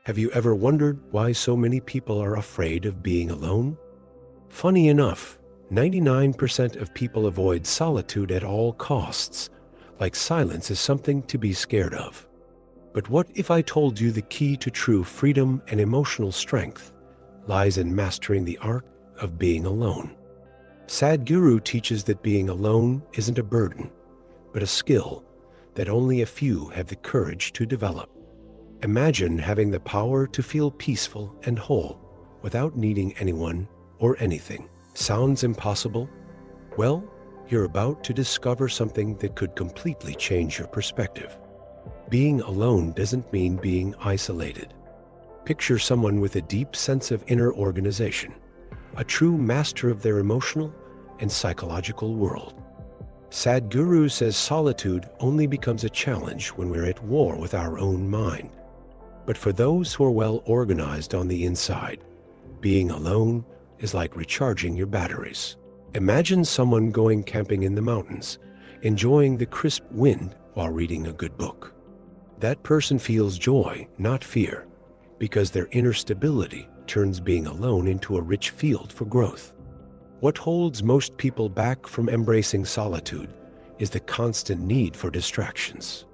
Have you ever wondered why so many people are afraid of being alone? Funny enough, 99% of people avoid solitude at all costs, like silence is something to be scared of. But what if I told you the key to true freedom and emotional strength lies in mastering the art of being alone? Sadhguru teaches that being alone isn't a burden, but a skill that only a few have the courage to develop. Imagine having the power to feel peaceful and whole without needing anyone or anything. Sounds impossible? Well, you're about to discover something that could completely change your perspective. Being alone doesn't mean being isolated. Picture someone with a deep sense of inner organization, a true master of their emotional and psychological world. Sadhguru says solitude only becomes a challenge when we're at war with our own mind. But for those who are well organized on the inside, being alone is like recharging your batteries. Imagine someone going camping in the mountains, enjoying the crisp wind while reading a good book. That person feels joy, not fear, because their inner stability turns being alone into a rich field for growth. What holds most people back from embracing solitude is the constant need for distractions.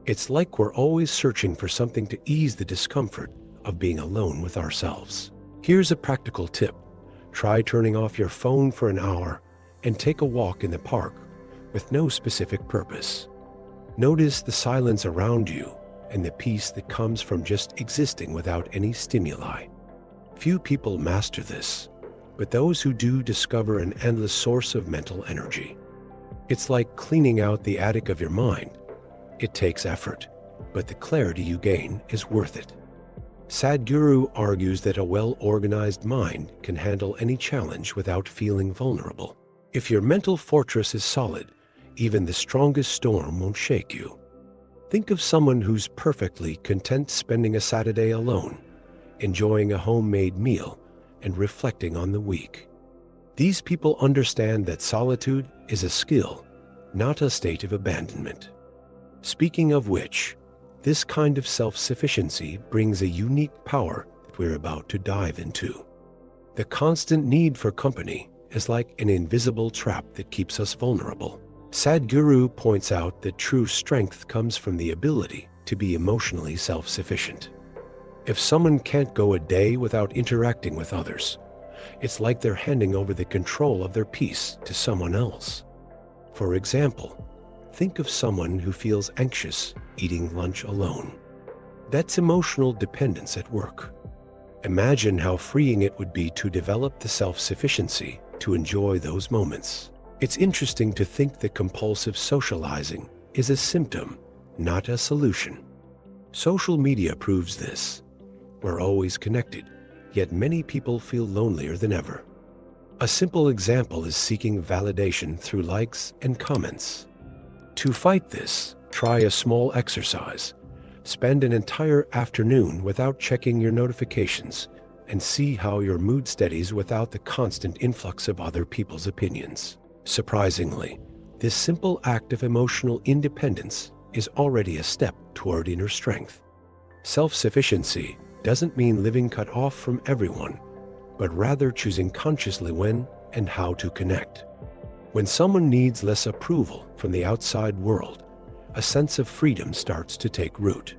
It's like we're always searching for something to ease the discomfort of being alone with ourselves. Here's a practical tip. Try turning off your phone for an hour and take a walk in the park with no specific purpose. Notice the silence around you and the peace that comes from just existing without any stimuli. Few people master this, but those who do discover an endless source of mental energy. It's like cleaning out the attic of your mind. It takes effort, but the clarity you gain is worth it. Sadhguru argues that a well-organized mind can handle any challenge without feeling vulnerable. If your mental fortress is solid, even the strongest storm won't shake you. Think of someone who's perfectly content spending a Saturday alone, enjoying a homemade meal, and reflecting on the week. These people understand that solitude is a skill, not a state of abandonment. Speaking of which, this kind of self-sufficiency brings a unique power that we're about to dive into. The constant need for company is like an invisible trap that keeps us vulnerable. Sadhguru points out that true strength comes from the ability to be emotionally self-sufficient. If someone can't go a day without interacting with others, it's like they're handing over the control of their peace to someone else. For example, think of someone who feels anxious eating lunch alone. That's emotional dependence at work. Imagine how freeing it would be to develop the self-sufficiency to enjoy those moments. It's interesting to think that compulsive socializing is a symptom, not a solution. Social media proves this. We're always connected, yet many people feel lonelier than ever. A simple example is seeking validation through likes and comments. To fight this, try a small exercise. Spend an entire afternoon without checking your notifications and see how your mood steadies without the constant influx of other people's opinions. Surprisingly, this simple act of emotional independence is already a step toward inner strength. Self-sufficiency doesn't mean living cut off from everyone, but rather choosing consciously when and how to connect. When someone needs less approval from the outside world, a sense of freedom starts to take root.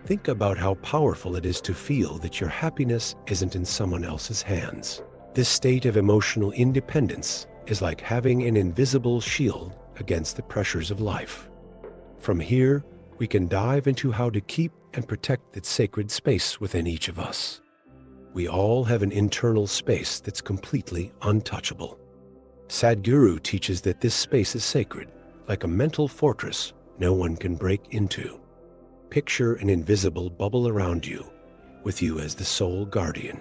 Think about how powerful it is to feel that your happiness isn't in someone else's hands. This state of emotional independence is like having an invisible shield against the pressures of life. From here, we can dive into how to keep and protect that sacred space within each of us. We all have an internal space that's completely untouchable. Sadhguru teaches that this space is sacred, like a mental fortress no one can break into. Picture an invisible bubble around you, with you as the sole guardian.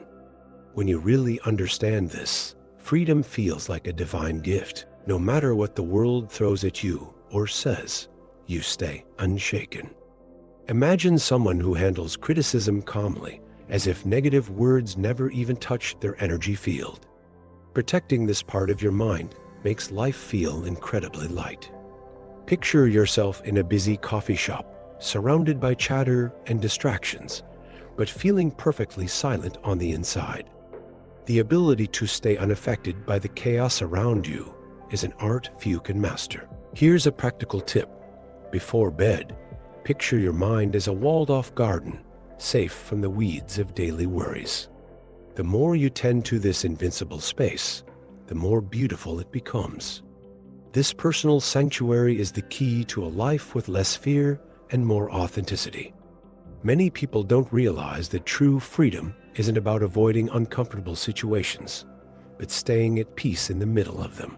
When you really understand this, freedom feels like a divine gift. No matter what the world throws at you or says, you stay unshaken. Imagine someone who handles criticism calmly, as if negative words never even touch their energy field. Protecting this part of your mind makes life feel incredibly light. Picture yourself in a busy coffee shop, surrounded by chatter and distractions, but feeling perfectly silent on the inside. The ability to stay unaffected by the chaos around you is an art few can master. Here's a practical tip. Before bed, picture your mind as a walled-off garden, safe from the weeds of daily worries. The more you tend to this invincible space, the more beautiful it becomes. This personal sanctuary is the key to a life with less fear and more authenticity. Many people don't realize that true freedom isn't about avoiding uncomfortable situations, but staying at peace in the middle of them.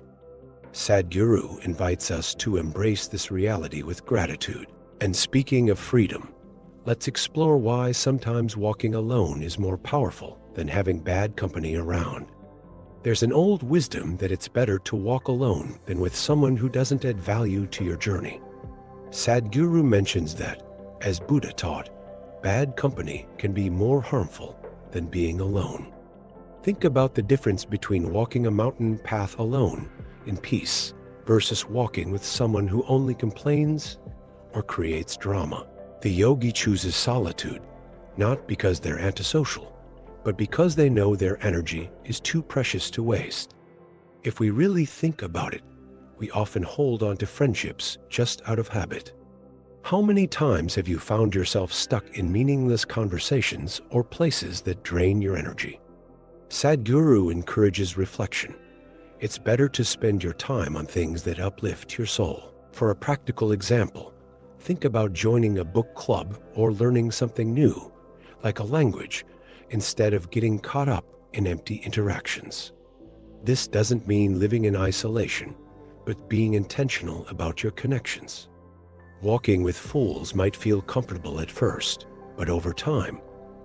Sadhguru invites us to embrace this reality with gratitude. And speaking of freedom, let's explore why sometimes walking alone is more powerful than having bad company around. There's an old wisdom that it's better to walk alone than with someone who doesn't add value to your journey. Sadhguru mentions that, as Buddha taught, bad company can be more harmful than being alone. Think about the difference between walking a mountain path alone in peace versus walking with someone who only complains or creates drama. The yogi chooses solitude, not because they're antisocial, but because they know their energy is too precious to waste. If we really think about it, we often hold on to friendships just out of habit. How many times have you found yourself stuck in meaningless conversations or places that drain your energy? Sadhguru encourages reflection. It's better to spend your time on things that uplift your soul. For a practical example, think about joining a book club or learning something new, like a language, instead of getting caught up in empty interactions. This doesn't mean living in isolation, but being intentional about your connections. Walking with fools might feel comfortable at first, but over time,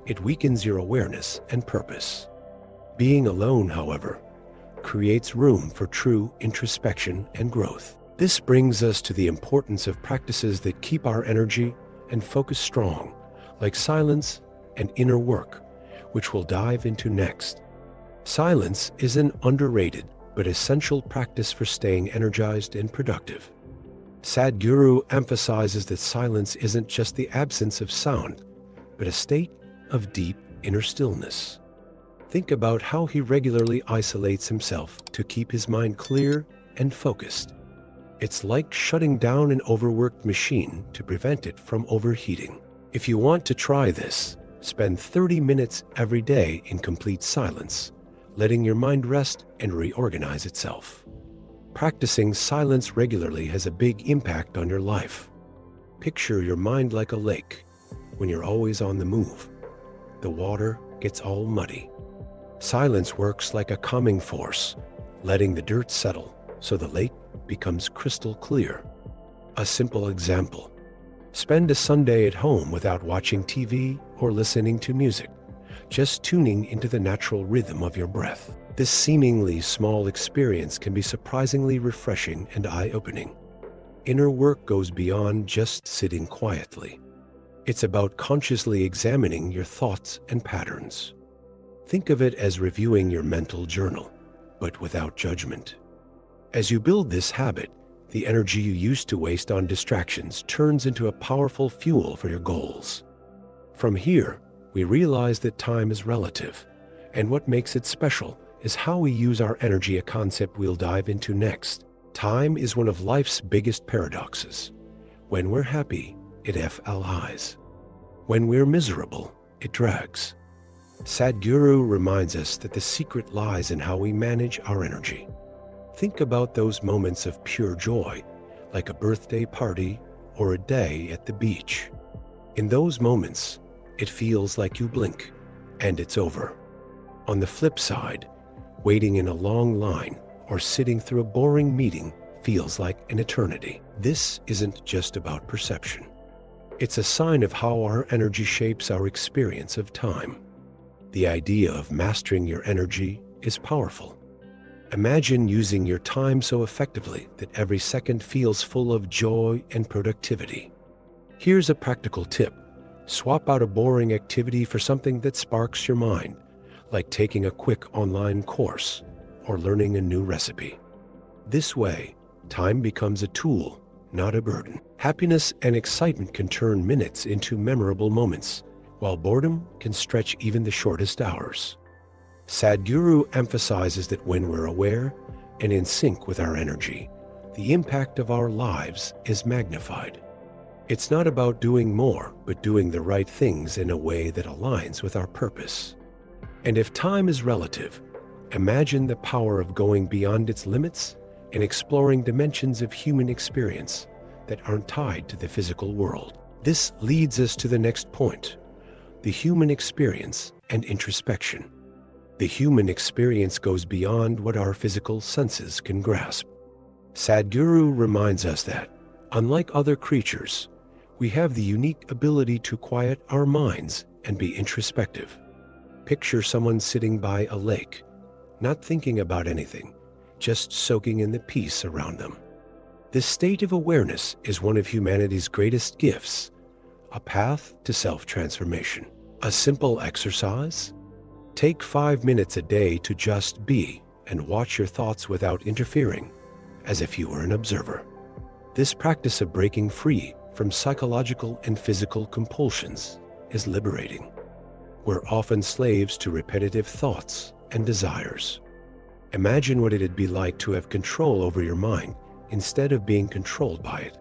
it weakens your awareness and purpose. Being alone, however, creates room for true introspection and growth. This brings us to the importance of practices that keep our energy and focus strong, like silence and inner work, which we'll dive into next. Silence is an underrated but essential practice for staying energized and productive. Sadhguru emphasizes that silence isn't just the absence of sound, but a state of deep inner stillness. Think about how he regularly isolates himself to keep his mind clear and focused. It's like shutting down an overworked machine to prevent it from overheating. If you want to try this, spend 30 minutes every day in complete silence, letting your mind rest and reorganize itself. Practicing silence regularly has a big impact on your life. Picture your mind like a lake. When you're always on the move, the water gets all muddy. Silence works like a calming force, letting the dirt settle so the lake becomes crystal clear. A simple example. Spend a Sunday at home without watching TV or listening to music, just tuning into the natural rhythm of your breath. This seemingly small experience can be surprisingly refreshing and eye-opening. Inner work goes beyond just sitting quietly. It's about consciously examining your thoughts and patterns. Think of it as reviewing your mental journal, but without judgment. As you build this habit, the energy you used to waste on distractions turns into a powerful fuel for your goals. From here, we realize that time is relative, and what makes it special is how we use our energy, a concept we'll dive into next. Time is one of life's biggest paradoxes. When we're happy, it flies. When we're miserable, it drags. Sadhguru reminds us that the secret lies in how we manage our energy. Think about those moments of pure joy, like a birthday party or a day at the beach. In those moments, it feels like you blink, and it's over. On the flip side, waiting in a long line or sitting through a boring meeting feels like an eternity. This isn't just about perception. It's a sign of how our energy shapes our experience of time. The idea of mastering your energy is powerful. Imagine using your time so effectively that every second feels full of joy and productivity. Here's a practical tip. Swap out a boring activity for something that sparks your mind, like taking a quick online course or learning a new recipe. This way, time becomes a tool, not a burden. Happiness and excitement can turn minutes into memorable moments while boredom can stretch even the shortest hours. Sadhguru emphasizes that when we're aware and in sync with our energy, the impact of our lives is magnified. It's not about doing more, but doing the right things in a way that aligns with our purpose. And if time is relative, imagine the power of going beyond its limits and exploring dimensions of human experience that aren't tied to the physical world. This leads us to the next point: the human experience and introspection. The human experience goes beyond what our physical senses can grasp. Sadhguru reminds us that, unlike other creatures, we have the unique ability to quiet our minds and be introspective. Picture someone sitting by a lake, not thinking about anything, just soaking in the peace around them. This state of awareness is one of humanity's greatest gifts, a path to self-transformation. A simple exercise? Take 5 minutes a day to just be and watch your thoughts without interfering, as if you were an observer. This practice of breaking free from psychological and physical compulsions is liberating. We're often slaves to repetitive thoughts and desires. Imagine what it'd be like to have control over your mind instead of being controlled by it.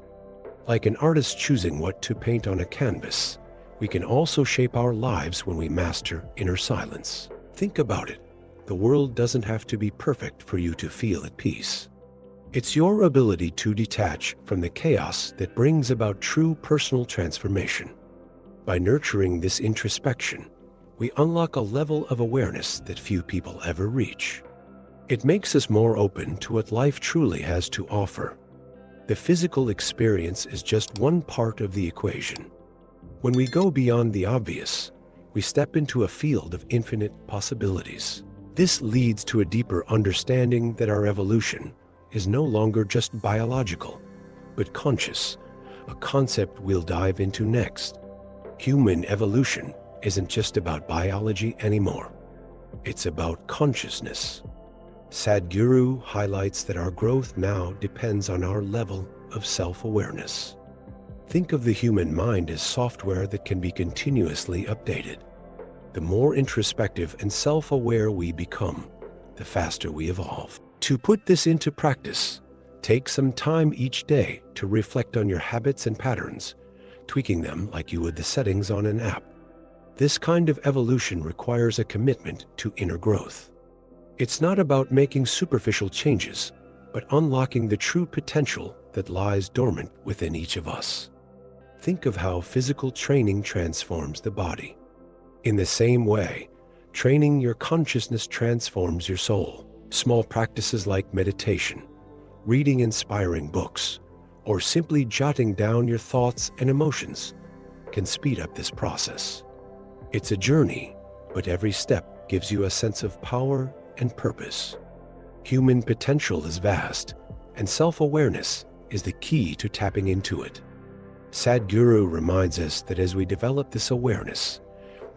Like an artist choosing what to paint on a canvas, we can also shape our lives when we master inner silence. Think about it. The world doesn't have to be perfect for you to feel at peace. It's your ability to detach from the chaos that brings about true personal transformation. By nurturing this introspection, we unlock a level of awareness that few people ever reach. It makes us more open to what life truly has to offer. The physical experience is just one part of the equation. When we go beyond the obvious, we step into a field of infinite possibilities. This leads to a deeper understanding that our evolution is no longer just biological, but conscious, a concept we'll dive into next. Human evolution isn't just about biology anymore. It's about consciousness. Sadhguru highlights that our growth now depends on our level of self-awareness. Think of the human mind as software that can be continuously updated. The more introspective and self-aware we become, the faster we evolve. To put this into practice, take some time each day to reflect on your habits and patterns, tweaking them like you would the settings on an app. This kind of evolution requires a commitment to inner growth. It's not about making superficial changes, but unlocking the true potential that lies dormant within each of us. Think of how physical training transforms the body. In the same way, training your consciousness transforms your soul. Small practices like meditation, reading inspiring books, or simply jotting down your thoughts and emotions can speed up this process. It's a journey, but every step gives you a sense of power and purpose. Human potential is vast, and self-awareness is the key to tapping into it. Sadhguru reminds us that as we develop this awareness,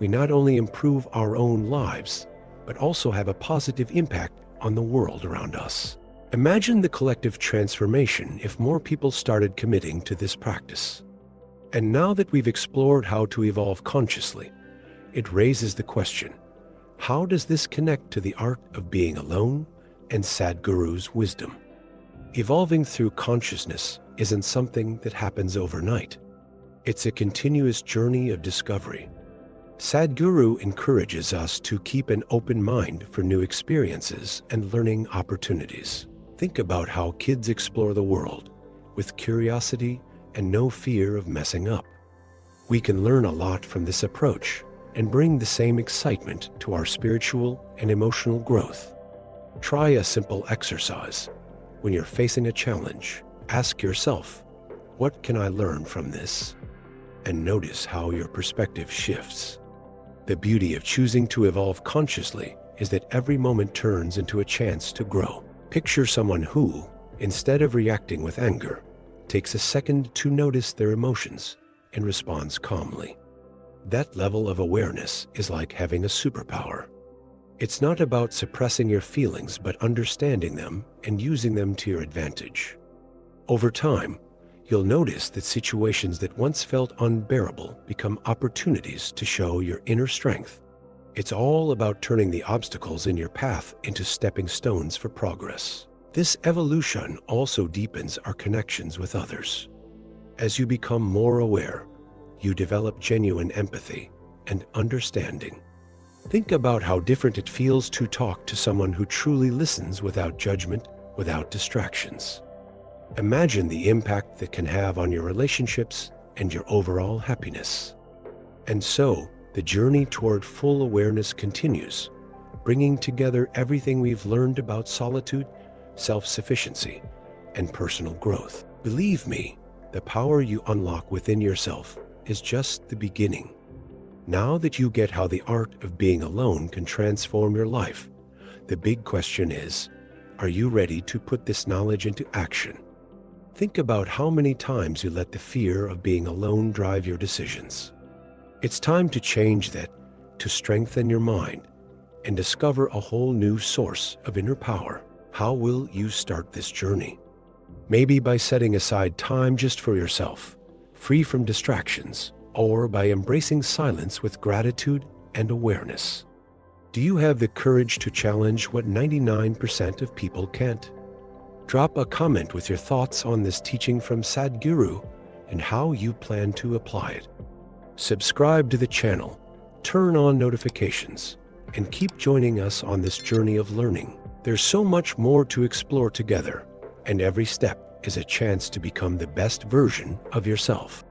we not only improve our own lives, but also have a positive impact on the world around us. Imagine the collective transformation if more people started committing to this practice. And now that we've explored how to evolve consciously, it raises the question, how does this connect to the art of being alone and Sadhguru's wisdom? Evolving through consciousness isn't something that happens overnight. It's a continuous journey of discovery. Sadhguru encourages us to keep an open mind for new experiences and learning opportunities. Think about how kids explore the world with curiosity and no fear of messing up. We can learn a lot from this approach and bring the same excitement to our spiritual and emotional growth. Try a simple exercise. When you're facing a challenge, ask yourself, what can I learn from this? And notice how your perspective shifts. The beauty of choosing to evolve consciously is that every moment turns into a chance to grow. Picture someone who, instead of reacting with anger, takes a second to notice their emotions and responds calmly. That level of awareness is like having a superpower. It's not about suppressing your feelings, but understanding them and using them to your advantage. Over time, You'll notice that situations that once felt unbearable become opportunities to show your inner strength. It's all about turning the obstacles in your path into stepping stones for progress. This evolution also deepens our connections with others. As you become more aware, you develop genuine empathy and understanding. Think about how different it feels to talk to someone who truly listens without judgment, without distractions. Imagine the impact that can have on your relationships and your overall happiness. And so, the journey toward full awareness continues, bringing together everything we've learned about solitude, self-sufficiency, and personal growth. Believe me, the power you unlock within yourself is just the beginning. Now that you get how the art of being alone can transform your life, the big question is, are you ready to put this knowledge into action? Think about how many times you let the fear of being alone drive your decisions. It's time to change that, to strengthen your mind, and discover a whole new source of inner power. How will you start this journey? Maybe by setting aside time just for yourself, free from distractions, or by embracing silence with gratitude and awareness. Do you have the courage to challenge what 99% of people can't? Drop a comment with your thoughts on this teaching from Sadhguru and how you plan to apply it. Subscribe to the channel, turn on notifications, and keep joining us on this journey of learning. There's so much more to explore together, and every step is a chance to become the best version of yourself.